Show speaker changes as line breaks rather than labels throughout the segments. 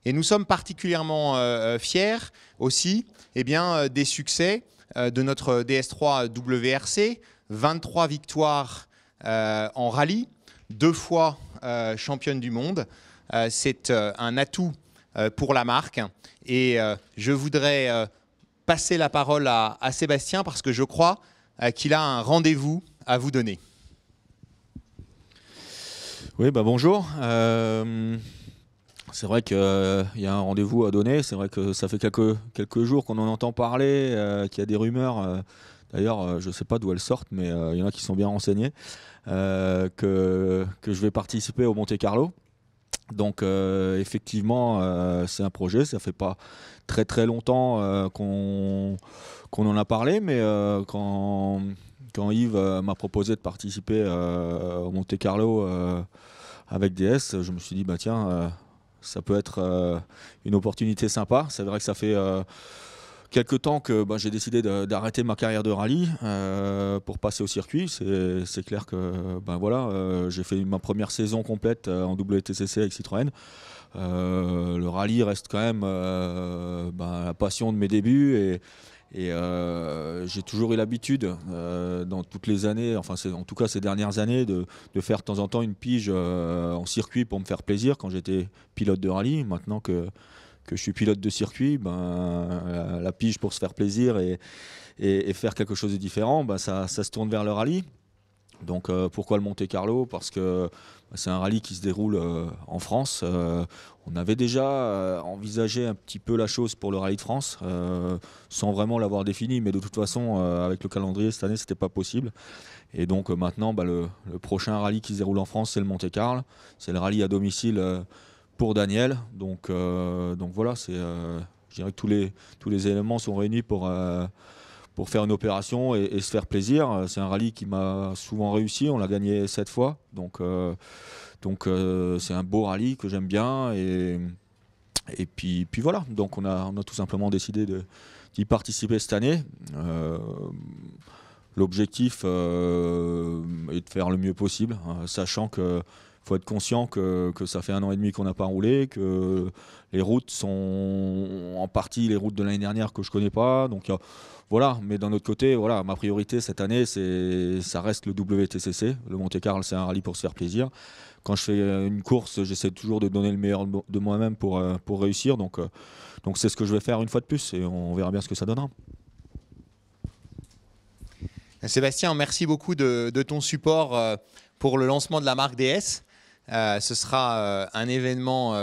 Et nous sommes particulièrement fiers aussi des succès de notre DS3 WRC, 23 victoires en rallye, 2 fois championne du monde. C'est un atout pour la marque. Et je voudrais passer la parole à Sébastien parce que je crois qu'il a un rendez-vous à vous donner.
Oui, bonjour. C'est vrai qu'il y a un rendez-vous à donner. C'est vrai que ça fait quelques jours qu'on en entend parler, qu'il y a des rumeurs. D'ailleurs, je ne sais pas d'où elles sortent, mais il y en a qui sont bien renseignés, que je vais participer au Monte-Carlo. Donc effectivement, c'est un projet. Ça ne fait pas très longtemps qu'on en a parlé, mais quand Yves m'a proposé de participer au Monte-Carlo avec DS, je me suis dit, tiens, ça peut être une opportunité sympa. C'est vrai que ça fait quelque temps que j'ai décidé d'arrêter ma carrière de rallye pour passer au circuit. C'est clair que j'ai fait ma première saison complète en WTCC avec Citroën. Le rallye reste quand même la passion de mes débuts et j'ai toujours eu l'habitude dans toutes les années, en tout cas ces dernières années, de faire de temps en temps une pige en circuit pour me faire plaisir quand j'étais pilote de rallye. Maintenant que je suis pilote de circuit, la pige pour se faire plaisir et faire quelque chose de différent, ça se tourne vers le rallye. Donc pourquoi le Monte-Carlo? Parce que c'est un rallye qui se déroule en France. On avait déjà envisagé un petit peu la chose pour le Rallye de France, sans vraiment l'avoir défini, mais de toute façon, avec le calendrier cette année, c'était pas possible. Et donc maintenant, le prochain rallye qui se déroule en France, c'est le Monte-Carlo. C'est le rallye à domicile pour Daniel. Donc voilà, je dirais que tous les éléments sont réunis pour faire une opération et se faire plaisir. C'est un rallye qui m'a souvent réussi, on l'a gagné 7 fois, donc c'est un beau rallye que j'aime bien et puis voilà, donc on a tout simplement décidé d'y participer cette année. L'objectif est de faire le mieux possible, sachant que faut être conscient que ça fait 1 an et demi qu'on n'a pas roulé, que les routes sont en partie les routes de l'année dernière que je connais pas. Donc voilà, mais d'un autre côté, voilà, ma priorité cette année, ça reste le WTCC. Le Monte-Carlo, c'est un rallye pour se faire plaisir. Quand je fais une course, j'essaie toujours de donner le meilleur de moi-même pour réussir. Donc c'est ce que je vais faire une fois de plus et on verra bien ce que ça donnera.
Sébastien, merci beaucoup de ton support pour le lancement de la marque DS. Ce sera un événement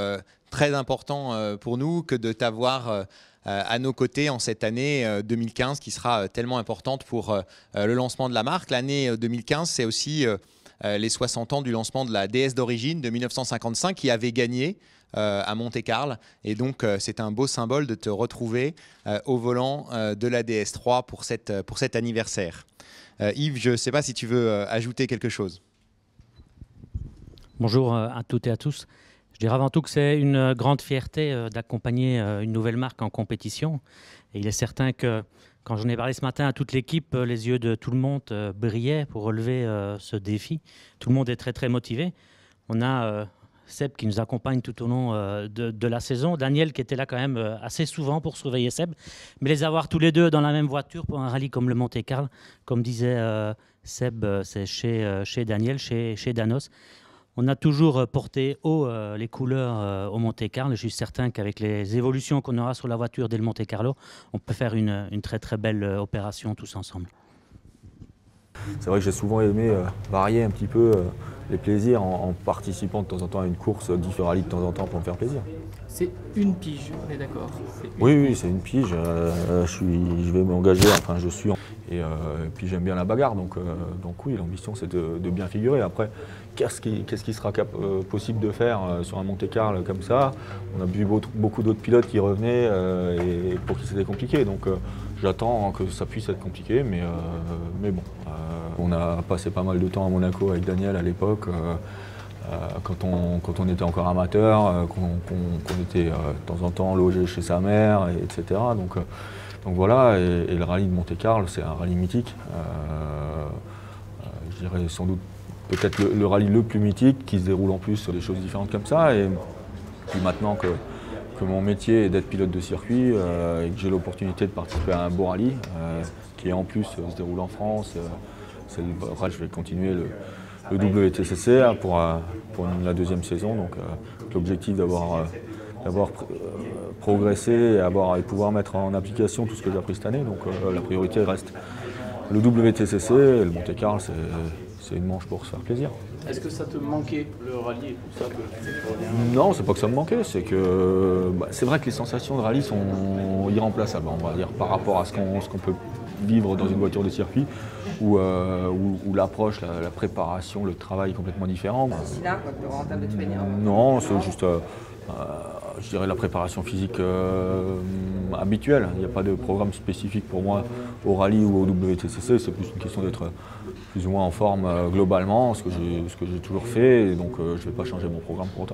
très important pour nous que de t'avoir à nos côtés en cette année 2015 qui sera tellement importante pour le lancement de la marque. L'année 2015, c'est aussi les 60 ans du lancement de la DS d'origine de 1955 qui avait gagné à Monte-Carlo. Et donc, c'est un beau symbole de te retrouver au volant de la DS3 pour cet anniversaire. Yves, je ne sais pas si tu veux ajouter quelque chose.
Bonjour à toutes et à tous. Je dirais avant tout que c'est une grande fierté d'accompagner une nouvelle marque en compétition. Et il est certain que quand j'en ai parlé ce matin à toute l'équipe, les yeux de tout le monde brillaient pour relever ce défi. Tout le monde est très motivé. On a Seb qui nous accompagne tout au long de la saison. Daniel qui était là quand même assez souvent pour surveiller Seb. Mais les avoir tous les deux dans la même voiture pour un rallye comme le Monte-Carlo, comme disait Seb, c'est chez Daniel, chez Danos. On a toujours porté haut les couleurs au Monte-Carlo. Je suis certain qu'avec les évolutions qu'on aura sur la voiture dès le Monte-Carlo, on peut faire une très belle opération tous ensemble.
C'est vrai que j'ai souvent aimé varier un petit peu les plaisirs en participant de temps en temps à une course différente de temps en temps pour me faire plaisir.
C'est une pige, on est d'accord?
Oui, c'est une pige. Je vais m'engager, je suis. Et puis j'aime bien la bagarre, donc oui, l'ambition c'est de bien figurer. Après, qu'est-ce qui sera possible de faire sur un Monte-Carlo comme ça? On a vu beaucoup d'autres pilotes qui revenaient et pour qui c'était compliqué. Donc j'attends que ça puisse être compliqué, mais bon. On a passé pas mal de temps à Monaco avec Daniel à l'époque. Quand on était encore amateur, qu'on était de temps en temps logé chez sa mère, etc. Donc voilà, et le rallye de Monte-Carlo, c'est un rallye mythique. Je dirais sans doute peut-être le rallye le plus mythique, qui se déroule en plus sur des choses différentes comme ça. Et puis maintenant que que mon métier est d'être pilote de circuit et que j'ai l'opportunité de participer à un beau rallye qui en plus se déroule en France. Je vais continuer le WTCC pour la deuxième saison. Donc l'objectif d'avoir progressé et pouvoir mettre en application tout ce que j'ai appris cette année. Donc la priorité reste le WTCC et le Monte-Carlo, c'est une manche pour se faire plaisir.
Est-ce que ça te manquait le rallye et tout ça
Non, c'est pas que ça me manquait, c'est que c'est vrai que les sensations de rallye sont irremplaçables, on va dire, par rapport à ce qu'on peut vivre dans une voiture de circuit, où l'approche, la préparation, le travail est complètement différent. Non, c'est juste, je dirais, la préparation physique habituelle. Il n'y a pas de programme spécifique pour moi au rallye ou au WTCC, c'est plus une question d'être plus ou moins en forme globalement, ce que j'ai toujours fait, et donc je ne vais pas changer mon programme pour autant.